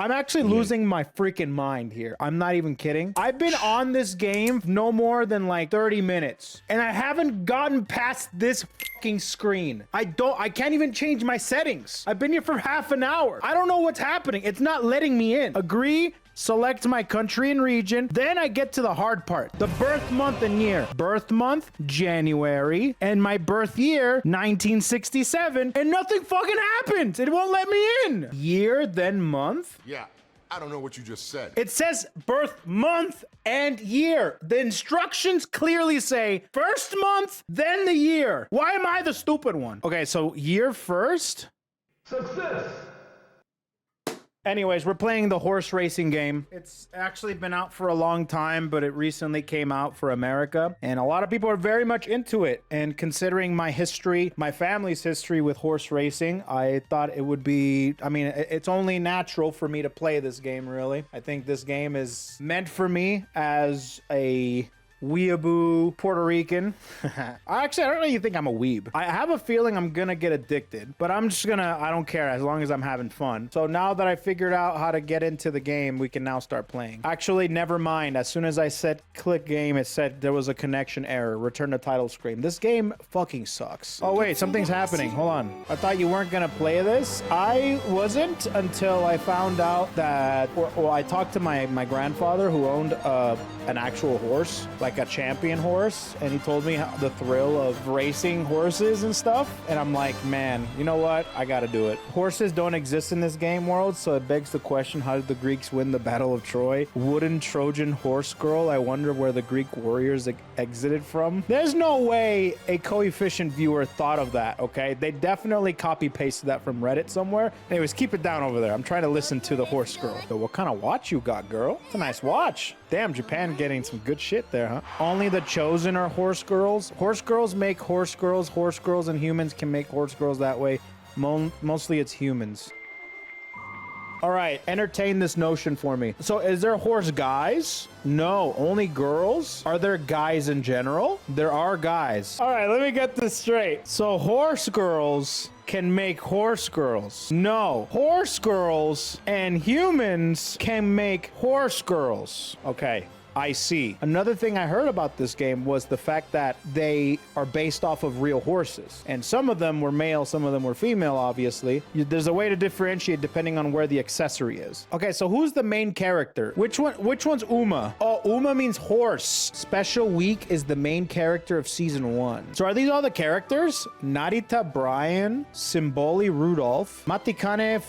I'm actually losing my freaking mind here. I'm not even kidding. I've been on this game no more than like 30 minutes and I haven't gotten past this fucking screen. I can't even change my settings. I've been here for half an hour. I don't know what's happening. It's not letting me in. Agree. Select my country and region. Then I get to the hard part. The birth month and year. Birth month, January. And my birth year, 1967. And nothing fucking happens. It won't let me in. Year, then month. Yeah, I don't know what you just said. It says birth month and year. The instructions clearly say first month, then the year. Why am I the stupid one? Okay, so year first. Success! Anyways, we're playing the horse racing game. It's actually been out for a long time, but it recently came out for America. And a lot of people are very much into it. And considering my history, my family's history with horse racing, I thought it would be, I mean, it's only natural for me to play this game, really. I think this game is meant for me as a weeaboo Puerto Rican. I don't really think I'm a weeb. I have a feeling I'm gonna get addicted, but I'm just gonna, I don't care as long as I'm having fun. So now that I figured out how to get into the game, we can now start playing. Actually, never mind. As soon as I said click game, it said there was a connection error. Return to title screen. This game fucking sucks. Oh wait, something's happening. Hold on. I thought you weren't gonna play this. I wasn't until I found out that, or I talked to my grandfather who owned an actual horse, like a champion horse, and he told me the thrill of racing horses and stuff, and I'm like, man, you know what, I gotta do it. Horses don't exist in this game world, so it begs the question, how did the Greeks win the Battle of Troy? Wooden Trojan horse girl, I wonder where the Greek warriors exited from. There's no way a Koefficient viewer thought of that, okay? They definitely copy pasted that from Reddit somewhere. Anyways, keep it down over there. I'm trying to listen to the horse girl. So what kind of watch you got, girl? It's a nice watch. Damn, Japan getting some good shit there, huh? Only the chosen are horse girls. Horse girls make horse girls. Horse girls and humans can make horse girls that way. Mostly it's humans. All right, entertain this notion for me. So is there horse guys? No, only girls? Are there guys in general? There are guys. All right, let me get this straight. So horse girls can make horse girls. No, horse girls and humans can make horse girls. Okay. I see. Another thing I heard about this game was the fact that they are based off of real horses. And some of them were male, some of them were female, obviously. There's a way to differentiate depending on where the accessory is. Okay, so who's the main character? Which one's Uma? Oh, Uma means horse. Special Week is the main character of season 1. So are these all the characters? Narita Brian, Symboli Rudolph, Matikane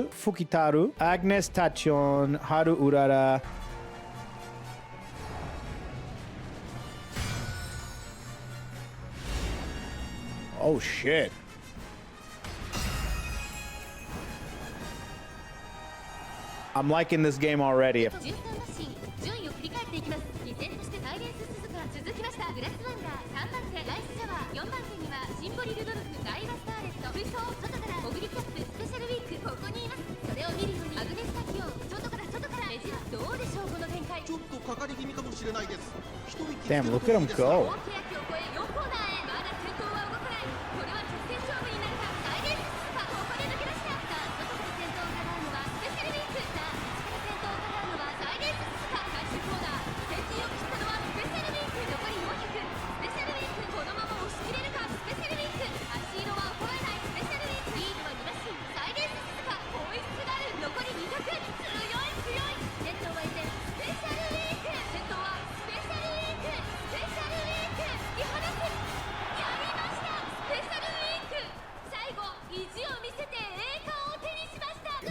Fukitaru, Agnes Tachon, Haru Urara. Oh shit. I'm liking this game already. Damn, look at him go.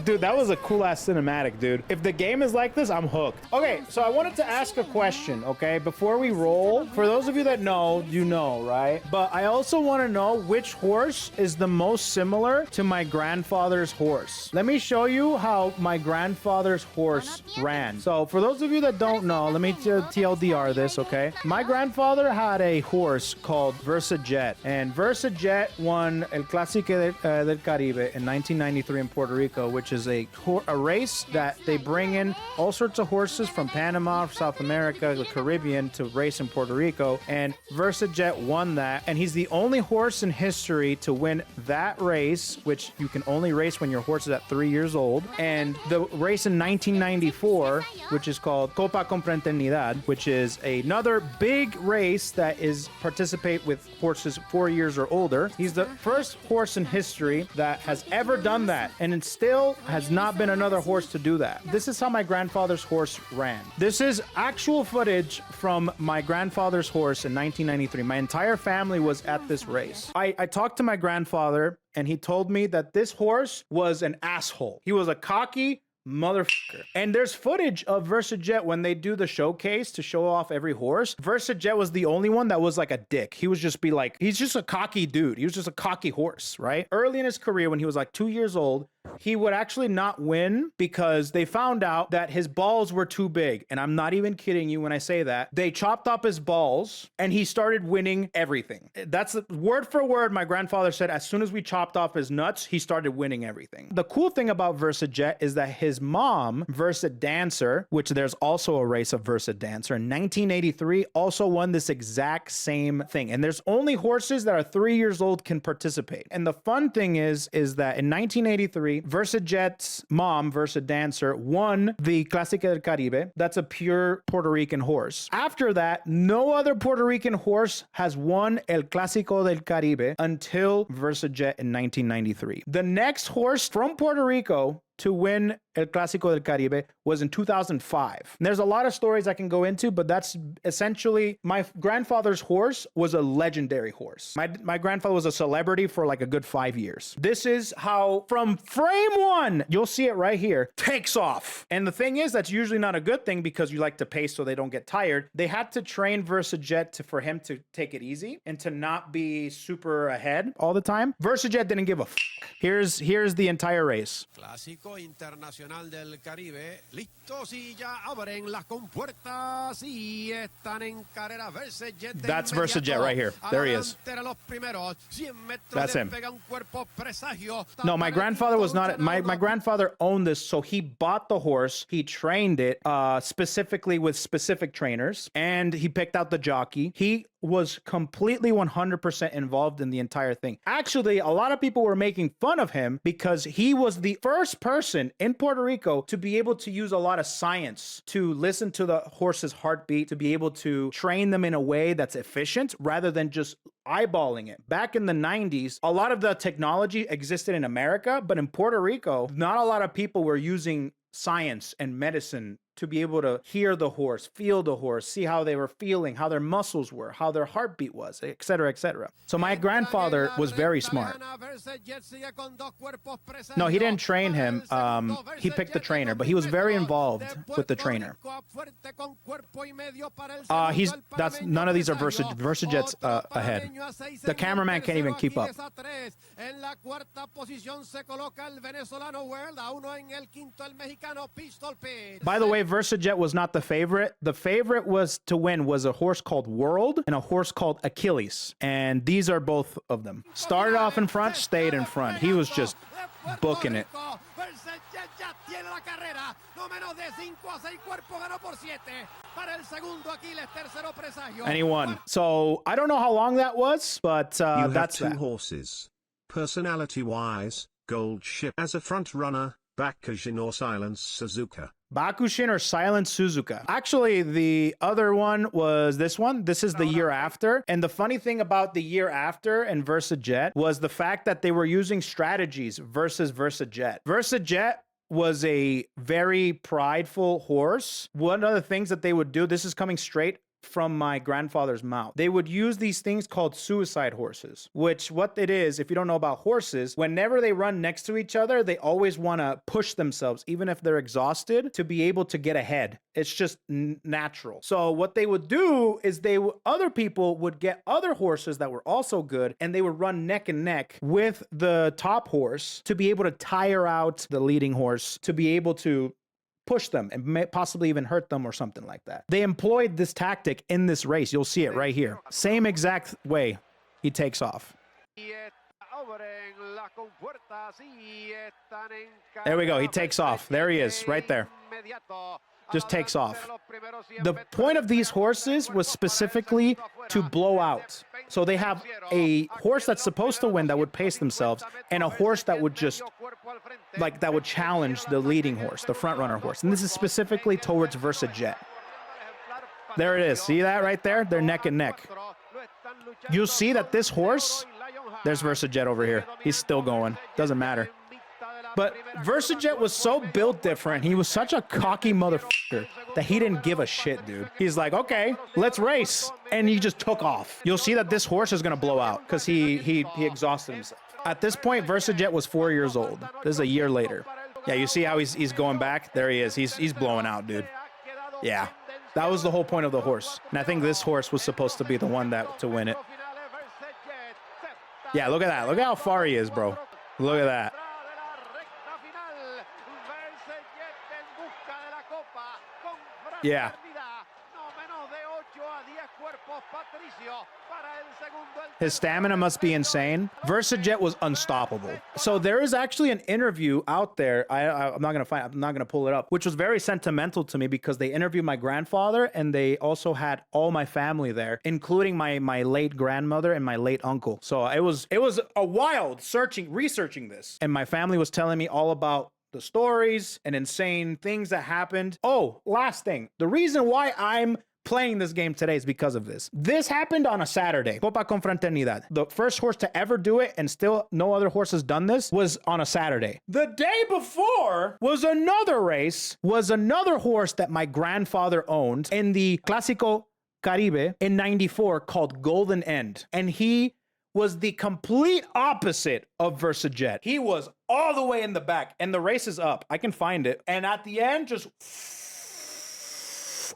Dude, that was a cool-ass cinematic, dude. If the game is like this, I'm hooked. Okay, so I wanted to ask a question, okay? Before we roll, for those of you that know, you know, right? But I also want to know which horse is the most similar to my grandfather's horse. Let me show you how my grandfather's horse ran. So for those of you that don't know, let me TLDR this, okay? My grandfather had a horse called VersetJet, and VersetJet won El Clásico del Caribe in 1993 in Puerto Rico, which which is a race that they bring in all sorts of horses from Panama, South America, the Caribbean to race in Puerto Rico. And VersetJet won that. And he's the only horse in history to win that race, which you can only race when your horse is at 3 years old. And the race in 1994, which is called Copa Confraternidad, which is another big race that is participate with horses 4 years or older. He's the first horse in history that has ever done that, and it still has not been another horse to do that. This is how my grandfather's horse ran. This is actual footage from my grandfather's horse in 1993. My entire family was at this race. I talked to my grandfather, and he told me that this horse was an asshole. He was a cocky motherfucker. And there's footage of VersetJet when they do the showcase to show off every horse. VersetJet was the only one that was like a dick. He was just be like, he's just a cocky dude. He was just a cocky horse, right? Early in his career, when he was like 2 years old, he would actually not win because they found out that his balls were too big. And I'm not even kidding you when I say that. They chopped up his balls and he started winning everything. That's word for word. My grandfather said, as soon as we chopped off his nuts, he started winning everything. The cool thing about VersetJet is that his mom, VersetDancer, which there's also a race of VersetDancer, in 1983 also won this exact same thing. And there's only horses that are 3 years old can participate. And the fun thing is that in 1983, VersetJet's mom, VersetDancer, won the Clásica del Caribe. That's a pure Puerto Rican horse. After that, no other Puerto Rican horse has won El Clásico del Caribe until VersetJet in 1993. The next horse from Puerto Rico to win El Clásico del Caribe was in 2005. And there's a lot of stories I can go into, but that's essentially my grandfather's horse was a legendary horse. My grandfather was a celebrity for like a good 5 years. This is how from frame one, you'll see it right here, takes off. And the thing is, that's usually not a good thing because you like to pace so they don't get tired. They had to train VersetJet for him to take it easy and to not be super ahead all the time. VersetJet didn't give a f***. Here's the entire race. Clásico Internacional del Caribe, listos y ya abren las compuertas y están en carrera VersetJet. That's VersetJet right here. There he is. That's him. No, my grandfather was not. My grandfather owned this, so he bought the horse. He trained it specifically with specific trainers, and he picked out the jockey. He was completely 100% involved in the entire thing. Actually, a lot of people were making fun of him because he was the first person in Puerto Rico to be able to use a lot of science to listen to the horse's heartbeat, to be able to train them in a way that's efficient rather than just eyeballing it. Back in the 90s, a lot of the technology existed in America, but in Puerto Rico, not a lot of people were using science and medicine to be able to hear the horse, feel the horse, see how they were feeling, how their muscles were, how their heartbeat was, etc., etc. So my grandfather was very smart. No, he didn't train him. He picked the trainer, but he was very involved with the trainer. That's none of these are VersetJet's ahead. The cameraman can't even keep up. By the way, VersetJet was not the favorite. The favorite was to win was a horse called World and a horse called Achilles. And these are both of them. Started off in front, stayed in front. He was just booking it. And he won. So I don't know how long that was, but that's two horses. Personality-wise, Gold Ship as a front runner, Bakushin or Silence Suzuka. Bakushin or Silent Suzuka. Actually, the other one was this one. This is the year after. And the funny thing about the year after and VersetJet was the fact that they were using strategies versus VersetJet. VersetJet was a very prideful horse. One of the things that they would do, this is coming straight from my grandfather's mouth. They would use these things called suicide horses, which what it is, if you don't know about horses, whenever they run next to each other, they always want to push themselves, even if they're exhausted, to be able to get ahead. It's just natural. So what they would do is other people would get other horses that were also good, and they would run neck and neck with the top horse to be able to tire out the leading horse, to be able to push them and may possibly even hurt them or something like that. They employed this tactic in this race. You'll see it right here. Same exact way he takes off. abren la compuerta, sí, están en There we go. He carrera. takes off. There he is, right there. Inmediato. Just takes off. Adelante los primeros 100 The metros. point of these horses was specifically to blow out. So they have a horse that's supposed to win that would pace themselves, and a horse that would just, like, that would challenge the leading horse, the front runner horse. And this is specifically towards VersetJet. There it is. See that right there? They're neck and neck. You'll see that this horse, there's VersetJet over here. He's still going. Doesn't matter. But VersetJet was so built different. He was such a cocky motherfucker that he didn't give a shit, dude. He's like, okay, let's race. And he just took off. You'll see that this horse is going to blow out because he exhausted himself. At this point, VersetJet was 4 years old. This is a year later. Yeah, you see how he's going back? There he is. He's blowing out, dude. Yeah, that was the whole point of the horse. And I think this horse was supposed to be the one to win it. Yeah, look at that. Look at how far he is, bro. Look at that. Yeah. His stamina must be insane. VersetJet was unstoppable. So there is actually an interview out there. I'm not gonna pull it up, which was very sentimental to me because they interviewed my grandfather and they also had all my family there, including my late grandmother and my late uncle. So it was a wild researching this, and my family was telling me all about the stories and insane things that happened. Oh, last thing. The reason why I'm playing this game today is because of this. This happened on a Saturday. Copa Confraternidad. The first horse to ever do it, and still no other horse has done this, was on a Saturday. The day before was another race, was another horse that my grandfather owned in the Clásico Caribe in 94 called Golden End. And he was the complete opposite of VersetJet. He was all the way in the back, and the race is up. I can find it. And at the end, just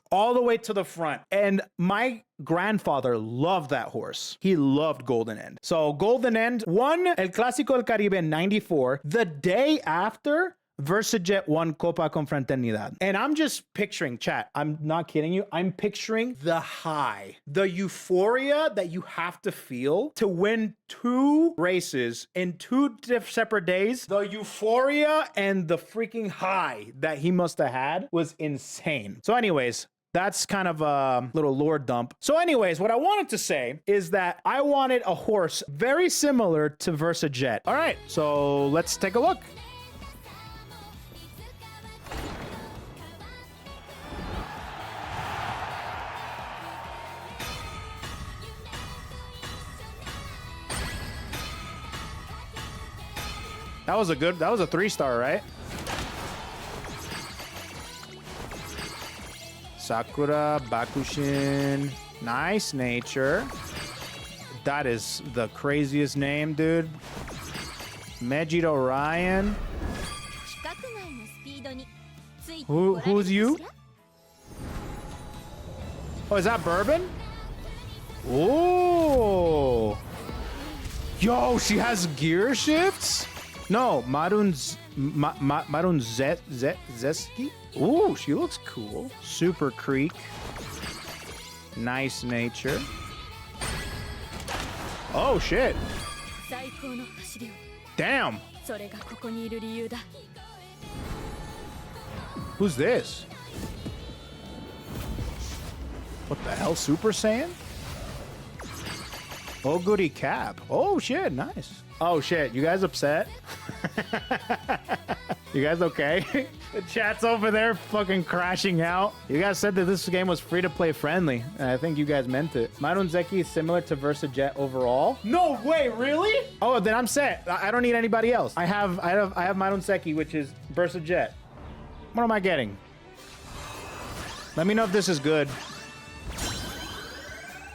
all the way to the front. And my grandfather loved that horse. He loved Golden End. So Golden End won El Clásico del Caribe in 94. The day after, VersetJet won Copa Confraternidad. And I'm just picturing, chat, I'm not kidding you, I'm picturing the high, the euphoria that you have to feel to win 2 races in 2 separate days. The euphoria and the freaking high that he must have had was insane. So anyways, that's kind of a little lore dump. So anyways, what I wanted to say is that I wanted a horse very similar to VersetJet. All right, so let's take a look. That was a 3-star, right? Sakura, Bakushin, nice nature. That is the craziest name, dude. Megito Ryan. Who's you? Oh, is that Bourbon? Oh. Yo, she has gear shifts? No, Marun Zeski? Ooh, she looks cool. Super Creek. Nice nature. Oh, shit. Damn. Who's this? What the hell? Super Saiyan? Oh, goody Cap. Oh, shit. Nice. Oh, shit. You guys upset? You guys okay? The chat's over there fucking crashing out. You guys said that this game was free to play friendly, and I think you guys meant it. Marun Zeki is similar to VersetJet overall. No way, really? Oh, then I'm set. I don't need anybody else. I have Marun Zeki, which is VersetJet. What am I getting? Let me know if this is good.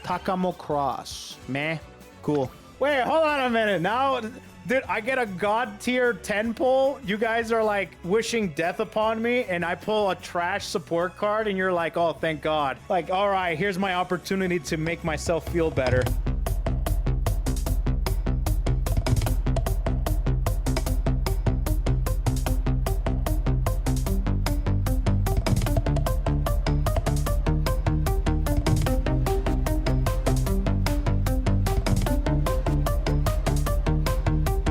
Takamo Cross. Meh. Cool. Wait, hold on a minute. Now, dude, I get a God tier 10 pull. You guys are like wishing death upon me, and I pull a trash support card, and you're like, oh, thank God. Like, all right, here's my opportunity to make myself feel better.